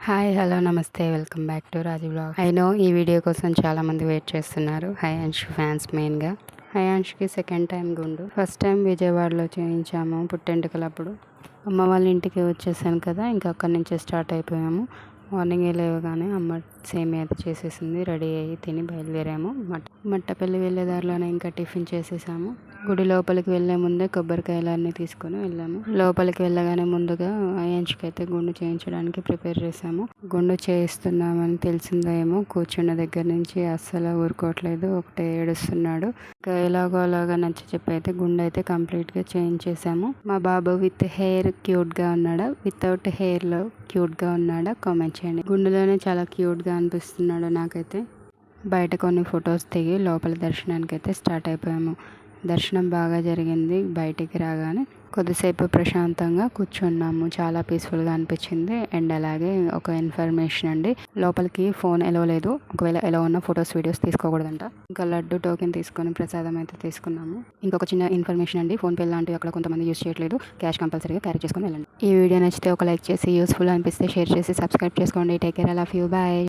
Hi hello నమస్తే welcome back to Raji blog. I know ఈ video కోసం చాలామంది వెయిట్ చేస్తున్నారు. హయాన్ష్ ఫ్యాన్స్ మెయిన్గా. హయాన్ష్కి సెకండ్ టైం గుండు. ఫస్ట్ టైం విజయవాడలో చేయించాము పుట్టెంటుకలప్పుడు. అమ్మ వాళ్ళ ఇంటికి వచ్చేసాను కదా, ఇంకా అక్కడి నుంచే స్టార్ట్ అయిపోయాము. మార్నింగ్ లేవగానే అమ్మ సేమియా అయితే చేసేసింది. రెడీ అయ్యి తిని బయలుదేరాము. మట్టపల్లి వెళ్ళే దారిలోనే ఇంకా టిఫిన్ చేసేసాము. గుడి లోపలికి వెళ్ళే ముందే కొబ్బరికాయలన్నీ తీసుకొని వెళ్ళాము. లోపలికి వెళ్ళగానే ముందుగా అయాన్ష్కి అయితే గుండు చేయించడానికి ప్రిపేర్ చేసాము. గుండు చేయిస్తున్నామని తెలిసిందేమో కూర్చున్న దగ్గర నుంచి అస్సలు ఊరుకోవట్లేదు, ఒకటే ఏడుస్తున్నాడు. ఇంకా ఎలాగో అలాగా నచ్చ చెప్పి అయితే గుండు అయితే కంప్లీట్గా చేయించేసాము. మా బాబు విత్ హెయిర్ క్యూట్గా ఉన్నాడా, వితౌట్ హెయిర్లో క్యూట్గా ఉన్నాడా కామెంట్ చేయండి. గుండులోనే చాలా క్యూట్గా అనిపిస్తున్నాడు నాకైతే. బయట కొన్ని ఫొటోస్ దిగి లోపల దర్శనానికి అయితే స్టార్ట్ అయిపోయాము. దర్శనం బాగా జరిగింది. బయటికి రాగానే కొద్దిసేపు ప్రశాంతంగా కూర్చున్నాము. చాలా పీస్ఫుల్గా అనిపించింది. అండ్ అలాగే ఒక ఇన్ఫర్మేషన్ అండి, లోపలికి ఫోన్ ఎలో లేదు. ఒకవేళ ఎలా ఉన్న ఫొటోస్ వీడియోస్ తీసుకోకూడదంట. ఇంకా లడ్డు టోకెన్ తీసుకొని ప్రసాదం అయితే తీసుకున్నాము. ఇంకొక చిన్న ఇన్ఫర్మేషన్ అండి, ఫోన్పే లాంటివి అక్కడ కొంతమంది యూజ్ చేయట్లేదు. క్యాష్ కంపల్సరీగా క్యారీ చేసుకొని వెళ్ళండి. ఈ వీడియో నచ్చితే ఒక లైక్ చేసి, యూస్ఫుల్ అనిపిస్తే షేర్ చేసి సబ్స్క్రైబ్ చేసుకోండి. Take care, I love you, bye.